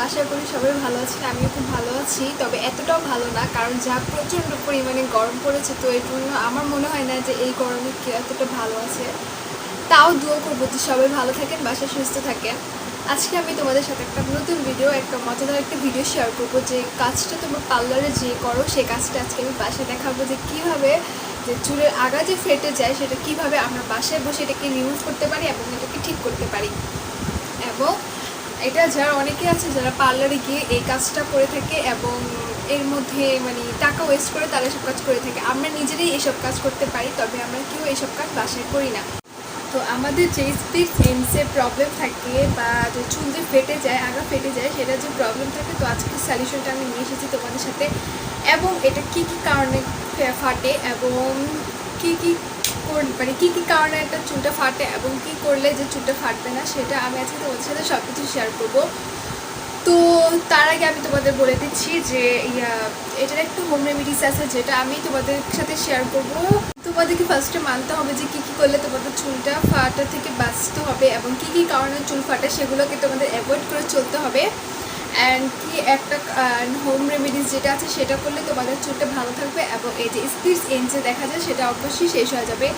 আশা করি সবাই ভালো আছেন। আমিও খুব ভালো আছি, তবে এতটাও ভালো না, কারণ যা প্রচণ্ড পরিমাণে গরম পড়েছে। তো এর জন্য আমার মনে হয় না যে এই গরমে কেউ এতটা ভালো আছে। তাও দোয়া করবো যে সবাই ভালো থাকেন, বাসায় সুস্থ থাকেন। আজকে আমি তোমাদের সাথে একটা নতুন ভিডিও, একটা মজাদার একটা ভিডিও শেয়ার করবো, যে কাজটা তোমরা পার্লারে যে করো সেই কাজটা আজকে আমি বাসায় দেখাবো, যে কীভাবে যে চুলের আগা যে ফেটে যায় সেটা কিভাবে আমরা বাসায় বসে এটাকে রিমুভ করতে পারি এবং এটাকে ঠিক করতে পারি। এবং এটা যারা অনেকে আছে যারা পার্লারে গিয়ে এই কাজটা করে থাকে এবং এর মধ্যে মানে টাকা ওয়েস্ট করে তারা এসব কাজ করে থাকে। আমরা নিজেরাই এসব কাজ করতে পারি, তবে আমরা কেউ এসব কাজ বাসায় করি না। তো আমাদের যে স্প্লিট এন্ডসের প্রবলেম থাকে বা যে চুল যে ফেটে যায়, আগা ফেটে যায়, সেটা যে প্রবলেম থাকে, তো আজকে সলিউশনটা আমি নিয়ে এসেছি তোমাদের সাথে। এবং এটা কি কি কারণে ফাটে এবং কি কি মানে কী কী কারণে একটা চুলটা ফাটে এবং কী করলে যে চুলটা ফাটবে না, সেটা আমি আজকে তোমাদের সাথে সব কিছু শেয়ার করবো। তো তার আগে আমি তোমাদের বলে দিচ্ছি যে এটার একটা হোম রেমিডিস আছে, যেটা আমি তোমাদের সাথে শেয়ার করব। তোমাদেরকে ফার্স্টে মানতে হবে যে কী কী করলে তোমাদের চুলটা ফাটা থেকে বাঁচতে হবে এবং কী কী কারণে চুল ফাটে সেগুলোকে তোমাদের অ্যাভয়েড করে চলতে হবে। অ্যান্ড কি একটা হোম রেমিডিস যেটা আছে সেটা করলে তোমাদের চুলটা ভালো থাকবে এবং এই যে স্প্লিট এন্ডসে দেখা যায় সেটা অবশ্যই শেষ হয়ে যাবে।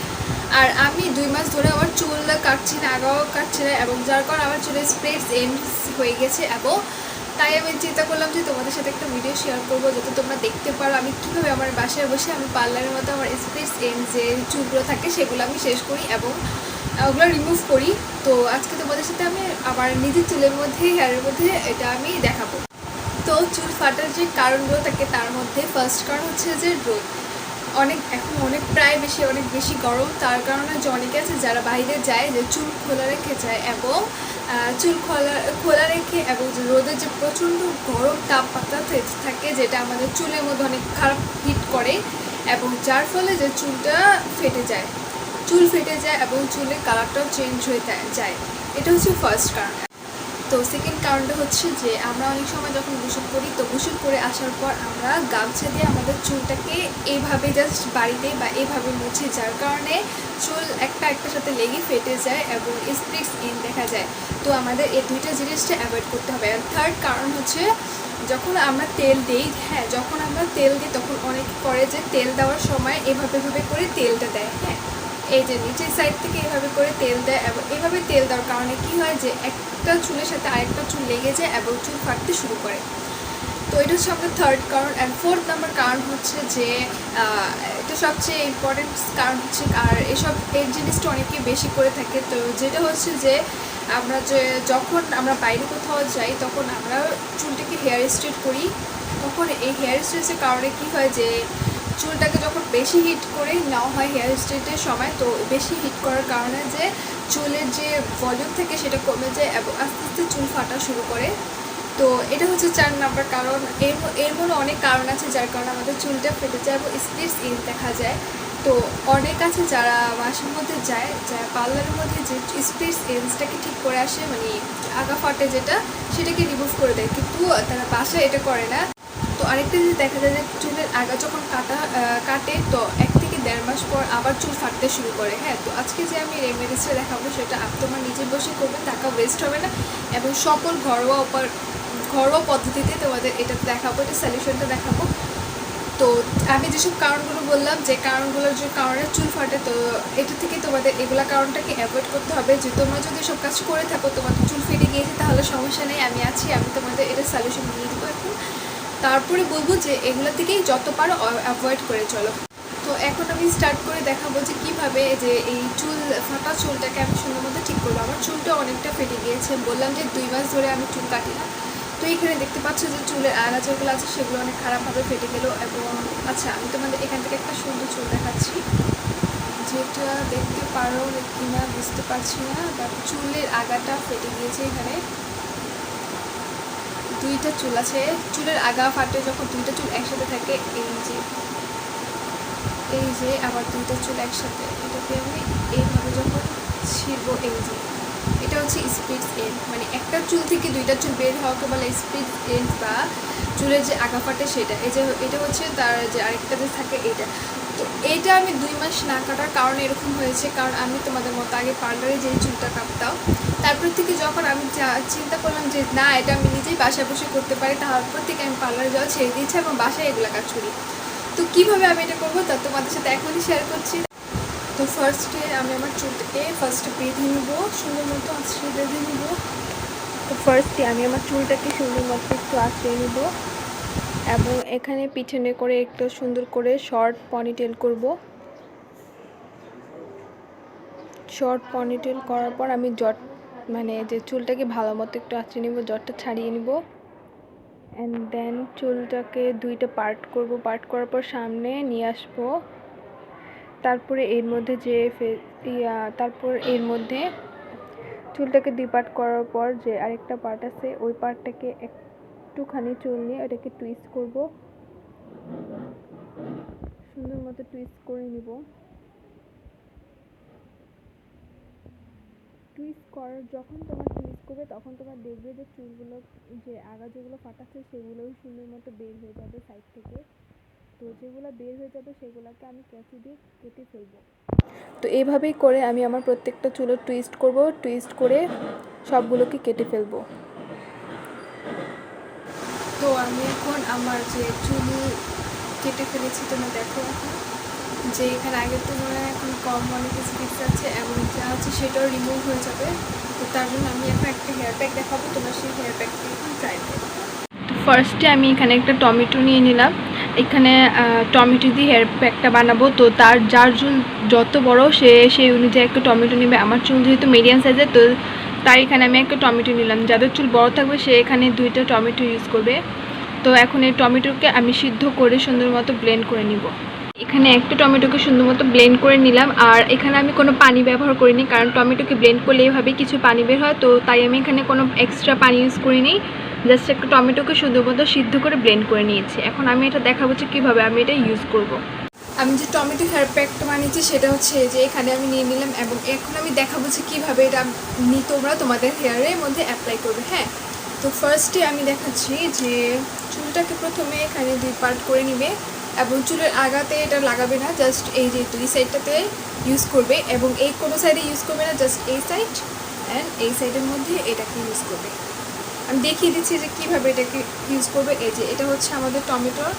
আর আমি 2 মাস ধরে আমার চুল কাটছি না, আগাও কাটছি না, এবং যার কারণে আমার চুলের স্প্লিট এন্ডস হয়ে গেছে। এবং তাই আমি চিন্তা করলাম যে তোমাদের সাথে একটা ভিডিও শেয়ার করবো, যাতে তোমরা দেখতে পারো আমি কীভাবে আমার বাসায় বসে আমি পার্লারের মতো আমার স্প্লিট এন্ড যে চুলগুলো থাকে সেগুলো আমি শেষ করি এবং ওগুলো রিমুভ করি। তো আজকে তোমাদের সাথে আমি আমার নিজের চুলের মধ্যে, হেয়ারের মধ্যে এটা আমি দেখাবো। তো চুল ফাটার যে কারণগুলো থাকে তার মধ্যে ফার্স্ট কারণ হচ্ছে যে রোদ। এখন অনেক বেশি গরম, তার কারণে যে অনেকে আছে যারা বাইরে যায় যে চুল খোলা রেখে যায় এবং চুল খোলা রেখে এবং রোদের যে প্রচণ্ড গরম তাপমাত্রা থাকে, যেটা আমাদের চুলের মধ্যে অনেক খারাপ হিট করে এবং যার ফলে যে চুল ফেটে যায় এবং চুলের কালারটাও চেঞ্জ হয়ে যায়। এটা হচ্ছে ফার্স্ট কারণ। তো সেকেন্ড কারণটা হচ্ছে যে আমরা অনেক সময় যখন গোসল করি, তো গোসল করে আসার পর আমরা গামছা দিয়ে আমাদের চুলটাকে এইভাবে জাস্ট বাড়িতে বা এইভাবে মুছি, যার কারণে চুল একটার সাথে লেগে ফেটে যায় এবং স্প্লিট এন্ড দেখা যায়। তো আমাদের এই দুইটা জিনিসটা অ্যাভয়েড করতে হবে। আর থার্ড কারণ হচ্ছে যখন আমরা তেল দিই, যখন আমরা তেল দিই তখন অনেকে করে যে তেল দেওয়ার সময় এভাবে করে তেলটা দেয়, এই যে নিচের সাইড থেকে এভাবে করে তেল দেয় এবং এভাবে তেল দেওয়ার কারণে কি হয় যে একটা চুলের সাথে আরেকটা চুল লেগে যায় এবং চুল ফাটতে শুরু করে। তো এটা হচ্ছে আমাদের থার্ড কারণ। অ্যান্ড ফোর্থ নাম্বার কারণ হচ্ছে যে এটা সবচেয়ে ইম্পর্টেন্ট কারণ হচ্ছে, আর এই জিনিসটা অনেকে বেশি করে থাকে। তো যেটা হচ্ছে যে যখন আমরা বাইরে কোথাও যাই তখন আমরা চুলটাকে হেয়ার স্ট্রেট করি, তখন এই হেয়ার স্ট্রেটের কারণে কি হয় যে চুলটাকে যখন বেশি হিট করে নেওয়া হয় হেয়ার স্ট্রেটের সময়, তো বেশি হিট করার কারণে যে চুলের যে ভলিউম থেকে সেটা কমে যায় এবং আস্তে আস্তে চুল ফাটা শুরু করে। তো এটা হচ্ছে 4 নাম্বার কারণ। এর মধ্যে অনেক কারণ আছে যার কারণে আমাদের চুলটা ফেটে যায় এবং স্প্লিট এন্ড দেখা যায়। তো অনেক আছে যারা মাসের মধ্যে যায়, যারা পার্লারের মধ্যে যে স্প্লিট এন্ডসটাকে ঠিক করে আসে, মানে আগা ফাটে যেটা, সেটাকে রিমুভ করে দেয়, কিন্তু তারা বাসায় এটা করে না। তো আরেকটা জিনিস দেখা যায় যে চুলের আগা যখন কাটে তো 1 থেকে 1.5 মাস পর আবার চুল ফাটতে শুরু করে। তো আজকে যে আমি রেমেডিসটা দেখাবো সেটা তোমার নিজে বসে করবে, টাকা ওয়েস্ট হবে না এবং সকল ঘরোয়া পদ্ধতিতে তোমাদের এটা দেখাবো, এটা সলিউশনটা দেখাবো। তো আমি যেসব কারণগুলো বললাম, যে কারণগুলোর যে কারণে চুল ফাটে, তো এটা থেকে তোমাদের এগুলা কারণটাকে অ্যাভয়েড করতে হবে। যে তোমরা যদি সব কাজ করে থাকো, তোমাদের চুল ফেটে গিয়েছে, তাহলে সমস্যা নেই, আমি আছি, আমি তোমাদের এটা সলিউশন দিয়ে দেবো এখন। তারপরে বলবো যে এগুলো থেকেই যত পারো অ্যাভয়েড করে চলো। তো এখন আমি স্টার্ট করে দেখাবো যে কীভাবে যে এই ফাটা চুলটাকে আমি সুন্দর মতো ঠিক করবো। আমার চুলটা অনেকটা ফেটে গিয়েছে, বললাম যে 2 মাস ধরে আমি চুল কাটি না। তো এইখানে দেখতে পাচ্ছ যে চুলের আগা যেগুলো আছে সেগুলো অনেক খারাপভাবে ফেটে গেলো। এবং আচ্ছা, আমি তোমাদের এখান থেকে একটা সুন্দর চুল দেখাচ্ছি, যেটা দেখতে পারো কিনা বুঝতে পারছি না, বাট চুলের আগাটা ফেটে গিয়েছে। এখানে 2টা চুল আছে, চুলের আগা ফাটে যখন 2টা চুল একসাথে থাকে, এই যে আবার 2টা চুল একসাথে, এটাকে আমি এইভাবে যখন ছিঁড়বো, এই যে এটা হচ্ছে স্প্লিট এন্ড, মানে একটা চুল থেকে দুইটা চুল বের হওয়াকে বলে স্প্লিট এন্ড বা চুলের যে আগা ফাটে সেটা। এই যে এটা হচ্ছে তার যে আরেকটা যে থাকে এটা। তো এইটা আমি 2 মাস না কাটার কারণ এরকম হয়েছে, কারণ আমি তোমাদের মতো আগে পার্লারে যেই চুলটা কাটতাম, তারপর থেকে যখন আমি চিন্তা করলাম যে না এটা আমি নিজেই বাসায় বসে করতে পারি, তারপর থেকে আমি পার্লারে যাওয়া ছেড়ে দিয়েছি এবং বাসায় এগুলো কাজ করি। তো কীভাবে আমি এটা করবো তা তোমাদের সাথে এখনই শেয়ার করছি। তো ফার্স্টে আমি আমার চুলটাকে বেঁধে নিব, সুন্দর মতো আঁচড়ে বেঁধে নিব। তো ফার্স্টে আমি আমার চুলটাকে সুন্দর মতো একটু আঁচড়ে নিব এবং এখানে পিছনে করে একটু সুন্দর করে শর্ট পনিটেল করব। শর্ট পনিটেল করার পর আমি মানে যে চুলটাকে ভালো মতো একটু আঁচড়ে নিব, জটটা ছাড়িয়ে নিব। অ্যান্ড দেন চুলটাকে 2টা পার্ট করব। পার্ট করার পর সামনে নিয়ে আসবো। তারপরে এর মধ্যে তারপর এর মধ্যে চুলটাকে 2 পার্ট করার পর যে আরেকটা পার্ট আছে ওই পার্টটাকে একটুখানি চুল নিয়ে ওটাকে টুইস্ট করব, সুন্দর মতো টুইস্ট করে নিব। টুইস্ট করার যখন তোমার টুইস্ট করবে তখন তোমার দেখবে যে চুলগুলো যে আগা যেগুলো ফাটাচ্ছে সেগুলোও সুন্দর মতো বের হয়ে যাবে সাইড থেকে। তো যেগুলো বের হয়ে যাবে সেগুলোকে আমি কেঁচি দিয়ে কেটে ফেলবো। তো এইভাবেই করে আমি আমার প্রত্যেকটা চুলো টুইস্ট করব, টুইস্ট করে সবগুলোকে কেটে ফেলবো। তো আমি এখন আমার যে চুল কেটে ফেলেছি তোমরা দেখো এখন যে এখানে আগের তুলনায় এখন কম অনেক স্পিড আছে এবং যা আছে সেটাও রিমুভ হয়ে যাবে। তো তার জন্য আমি এখন একটা হেয়ার প্যাক দেখাবো, তোমরা সেই হেয়ার প্যাকটি এখন ট্রাই করো। ফার্স্টে আমি এখানে একটা টমেটো নিয়ে নিলাম। এখানে টমেটো দিয়ে হেয়ার প্যাকটা বানাবো। তো যার চুল যত বড় সেই অনুযায়ী একটা টমেটো নেবে। আমার চুল যেহেতু মিডিয়াম সাইজের, তো তাই এখানে আমি একটা টমেটো নিলাম। যাদের চুল বড় থাকবে সে এখানে 2টা টমেটো ইউজ করবে। তো এখন এই টমেটোকে আমি সিদ্ধ করে সুন্দর মতো ব্লেন্ড করে নিব। এখানে একটা টমেটোকে সুন্দর মতো ব্লেন্ড করে নিলাম, আর এখানে আমি কোনো পানি ব্যবহার করিনি, কারণ টমেটোকে ব্লেন্ড করলে এভাবেই কিছু পানি বের হয়। তো তাই আমি এখানে কোনো এক্সট্রা পানি ইউজ করিনি, জাস্ট একটা টমেটোকে সুন্দর মতো সিদ্ধ করে ব্লেন্ড করে নিয়েছি। এখন আমি এটা দেখাবো যে কীভাবে আমি এটা ইউজ করব। আমি যে টমেটো হেয়ার প্যাকটা বানিয়েছি সেটা হচ্ছে যে এখানে আমি নিয়ে নিলাম এবং এখন আমি দেখাবো যে কীভাবে এটা তোমরা তোমাদের হেয়ারের মধ্যে অ্যাপ্লাই করবে। হ্যাঁ, তো ফার্স্টে আমি দেখাচ্ছি যে চুলটাকে প্রথমে এখানে 2 পার্ট করে নিবে এবং চুলের আগাতে এটা লাগাবে না, জাস্ট এই যে 2 সাইডটাতে ইউজ করবে এবং এই কোনো সাইডে ইউজ করবে না, জাস্ট এই সাইড অ্যান্ড এই সাইডের মধ্যে এটাকে ইউজ করবে। আমি দেখিয়ে দিচ্ছি যে কীভাবে এটাকে ইউজ করবে। এই যে এটা হচ্ছে আমাদের টমেটোর,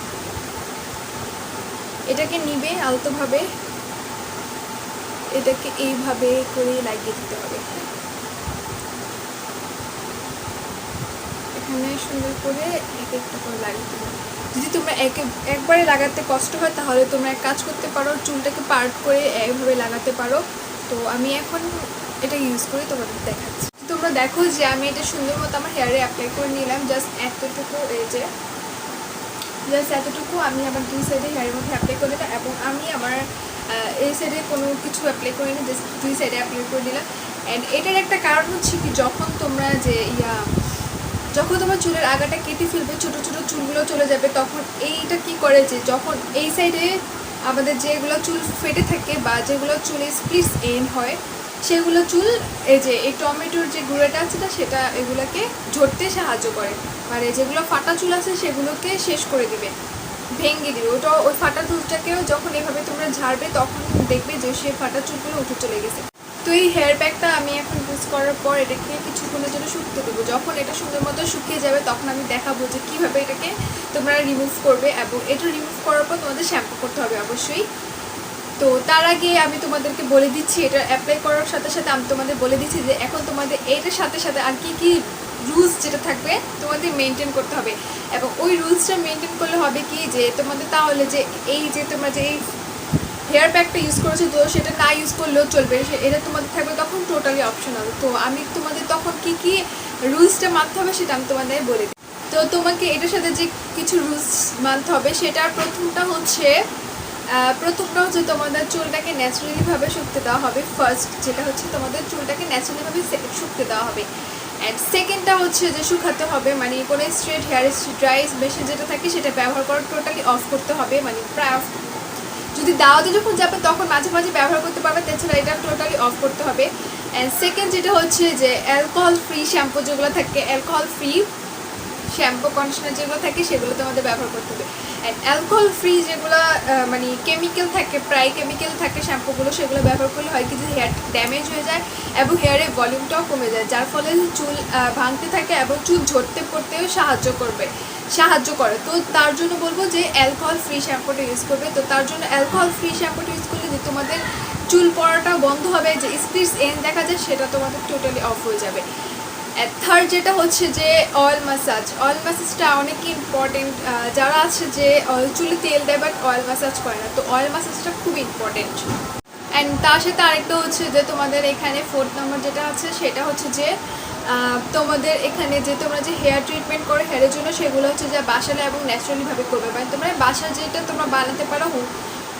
এটাকে নিবে আলতোভাবে, এটাকে এইভাবে করে লাগিয়ে দিতে হবে। এখানে সুন্দর করে এক একটা করে লাগিয়ে দিতে হবে। যদি তোমরা একবারে লাগাতে কষ্ট হয় তাহলে তোমরা এক কাজ করতে পারো, চুলটাকে পার্ট করে এইভাবে লাগাতে পারো। তো আমি এখন এটা ইউজ করি, তোমাদের দেখাচ্ছি। তোমরা দেখো যে আমি এটা সুন্দর মতো আমার হেয়ারে অ্যাপ্লাই করে নিলাম, জাস্ট এতটুকু, এই যে জাস্ট এতটুকু আমি আমার 2 সাইডে হেয়ারের মধ্যে অ্যাপ্লাই করে নিলাম এবং আমি আমার এই সাইডে কোনো কিছু অ্যাপ্লাই করে নিই, জাস্ট 2 সাইডে অ্যাপ্লাই করে দিলাম। অ্যান্ড এটার একটা কারণ হচ্ছে কি, যখন তোমরা যখন তোমার চুলের আগাটা কেটে ফেলবে, ছোটো ছোটো চুলগুলো চলে যাবে, তখন এইটা কি করে যে যখন এই সাইডে আমাদের যেগুলো চুল ফেটে থাকে বা যেগুলো চুলে স্প্লিট এন্ড হয় সেগুলো চুল এই যে এই টমেটোর যে গুঁড়োটা আছে না সেটা এগুলোকে ঝরতে সাহায্য করে, মানে যেগুলো ফাটা চুল আছে সেগুলোকে শেষ করে দিবে, ভেঙে দিবে। ওই ফাটা চুলটাকেও যখন এভাবে তোমরা ঝাড়বে তখন দেখবে যে সেই ফাটা চুলগুলো উঠে চলে গেছে। তো এই হেয়ার প্যাকটা আমি এখন ইউজ করার পর এটাকে কিছুক্ষণের জন্য শুকতে দেবো। যখন এটা সুন্দর মতো শুকিয়ে যাবে তখন আমি দেখাবো যে কীভাবে এটাকে তোমরা রিমুভ করবে এবং এটা রিমুভ করার পর তোমাদের শ্যাম্পু করতে হবে অবশ্যই। তো তার আগে আমি তোমাদেরকে বলে দিচ্ছি, এটা অ্যাপ্লাই করার সাথে সাথে আমি তোমাদের বলে দিচ্ছি যে এখন তোমাদের এটার সাথে সাথে আর কী কী রুলস যেটা থাকবে তোমাদের মেনটেন করতে হবে। এবং ওই রুলসটা মেনটেন করলে হবে কি যে তোমাদের তাহলে যে এই যে তোমরা যে এই হেয়ার প্যাকটা ইউজ করেছো তো সেটা না ইউজ করলেও চলবে, এটা তোমাদের থাকবে তখন টোটালি অপশনাল। তো আমি তোমাদের তখন কি কি রুলসটা মানতে হবে সেটা আমি তোমাদের বলে দিই। তো তোমাকে এটার সাথে যে কিছু রুলস মানতে হবে সেটার প্রথমটা হচ্ছে তোমাদের চুলটাকে ন্যাচারালিভাবে শুকতে দেওয়া হবে। ফার্স্ট যেটা হচ্ছে তোমাদের চুলটাকে ন্যাচারালিভাবে শুকতে দেওয়া হবে। অ্যান্ড সেকেন্ডটা হচ্ছে যে শুকাতে হবে, মানে কোনো স্ট্রেট হেয়ার ড্রাই মেশিন যেটা থাকে সেটা ব্যবহার করা টোটালি অফ করতে হবে, মানে প্রায় অফ। যদি দাওয়াতে যখন যাবে তখন মাঝে মাঝে ব্যবহার করতে পারবে, তাছাড়া এটা টোটালি অফ করতে হবে। অ্যান্ড সেকেন্ড যেটা হচ্ছে যে অ্যালকোহল ফ্রি শ্যাম্পু যেগুলো থাকে, অ্যালকোহল ফ্রি শ্যাম্পু কন্ডিশনার যেগুলো থাকে সেগুলো তোমাদের ব্যবহার করতে হবে। অ্যান্ড অ্যালকোহল ফ্রি যেগুলো মানে কেমিক্যাল থাকে, প্রায় কেমিক্যাল থাকে শ্যাম্পুগুলো, সেগুলো ব্যবহার করলে হয় কি যে হেয়ার ড্যামেজ হয়ে যায় এবং হেয়ারের ভলিউমটাও কমে যায়, যার ফলে চুল ভাঙতে থাকে এবং চুল ঝরতে পড়তেও সাহায্য করে। তো তার জন্য বলবো যে অ্যালকোহল ফ্রি শ্যাম্পুটা ইউজ করবে। তো তার জন্য অ্যালকোহল ফ্রি শ্যাম্পুটা ইউজ করলে যে তোমাদের চুল পড়াটা বন্ধ হবে, যে স্প্লিটস এন্ড দেখা যায় সেটা তোমাদের টোটালি অফ হয়ে যাবে। থার্ড যেটা হচ্ছে যে অয়েল ম্যাসাজটা অনেক ইম্পর্টেন্ট। যারা আছে যে চুলে তেল দেয় বাট অয়েল ম্যাসাজ করে না, তো অয়েল ম্যাসাজটা খুব ইম্পর্টেন্ট। অ্যান্ড তার সাথে আরেকটা হচ্ছে যে তোমাদের এখানে ফোর্থ নাম্বার যেটা আছে সেটা হচ্ছে যে তোমাদের এখানে যে তোমরা যে হেয়ার ট্রিটমেন্ট করো হেয়ারের জন্য, সেগুলো হচ্ছে যে বাসালে এবং ন্যাচারালিভাবে করবে। মানে তোমরা বাসার যেটা তোমরা বানাতে পারো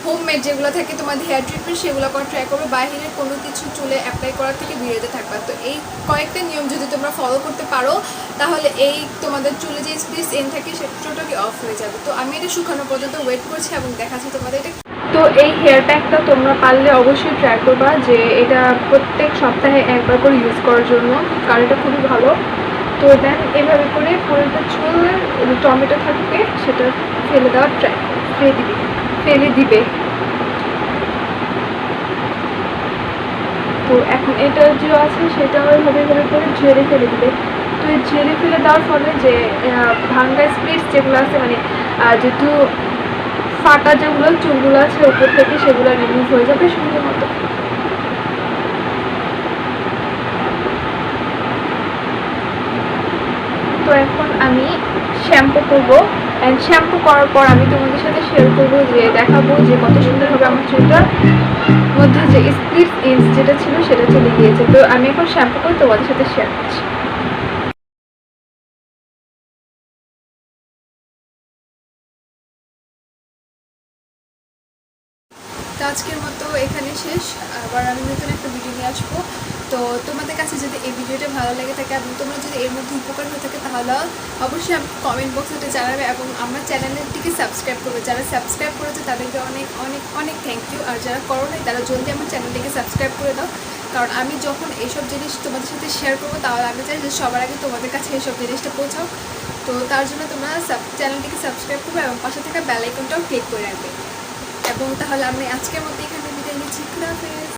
হোমমেড যেগুলো থাকে তোমাদের হেয়ার ট্রিটমেন্ট, সেগুলো করা ট্রাই করবে। বাইরের কোনো কিছু চুলে অ্যাপ্লাই করার থেকে বিরত থাকবে। তো এই কয়েকটা নিয়ম যদি তোমরা ফলো করতে পারো তাহলে এই তোমাদের চুলে যে স্প্লিটস এন্ড থাকে সেটা টোটালি অফ হয়ে যাবে। তো আমি এটা শুকানো পর্যন্ত ওয়েট করছি এবং দেখাচ্ছি তোমাদের এটা। তো এই হেয়ার প্যাকটা তোমরা পারলে অবশ্যই ট্রাই করবা যে এটা প্রত্যেক সপ্তাহে একবার করে ইউজ করার জন্য, কারণ এটা খুবই ভালো। তো দেন এভাবে করে পুরোটা চুল টমেটো থাকবে সেটা ফেলে দেওয়ার ট্রাই ফেলে দিবে। তো এখন এটা যে আছে সেটা ওইভাবে করে ঝেড়ে ফেলে দিবে। তো এই ঝেড়ে ফেলে দেওয়ার ফলে যে ভাঙ্গা স্প্লিটস যেগুলো আছে, মানে যেহেতু ফাটা যেগুলো চুলগুলো আছে উপর থেকে, সেগুলো রিমুভ হয়ে যাবে সুন্দর মতো। তো এখন আমি শ্যাম্পু করবো, অ্যান্ড শ্যাম্পু করার পর আমি তোমাদের সাথে শেয়ার করবো যে দেখাবো যে কত সুন্দরভাবে আমার চুলটার মধ্যে যে স্প্লিট এন্ডস যেটা ছিল সেটা চলে গিয়েছে। তো আমি এখন শ্যাম্পু করে তোমাদের সাথে শেয়ার করছি। তো আজকের মতো এখানে শেষ, আবার আমি নতুন একটা ভিডিও নিয়ে আসবো। তো তোমাদের কাছে যদি এই ভিডিওটা ভালো লেগে থাকে এবং তোমরা যদি এর মধ্যে উপকার হয়ে থাকে তাহলে অবশ্যই আমি কমেন্ট বক্সে জানাবে এবং আমার চ্যানেলটিকে সাবস্ক্রাইব করবে। যারা সাবস্ক্রাইব করেছে তাদেরকে অনেক অনেক অনেক থ্যাংক ইউ, আর যারা করো নাই তারা জলদি আমার চ্যানেলটিকে সাবস্ক্রাইব করে দাও। কারণ আমি যখন এইসব জিনিস তোমাদের সাথে শেয়ার করবো তাহলে আমি চাই যে সবার আগে তোমাদের কাছে এইসব জিনিসটা পৌঁছাও। তো তার জন্য তোমরা চ্যানেলটিকে সাবস্ক্রাইব করবে এবং পাশে থাকা বেল আইকনটাও ক্লিক করে রাখবে। এবং তাহলে আমি আজকের মতো এখানে বিদায় নিচ্ছি। খুদা হাফেজ।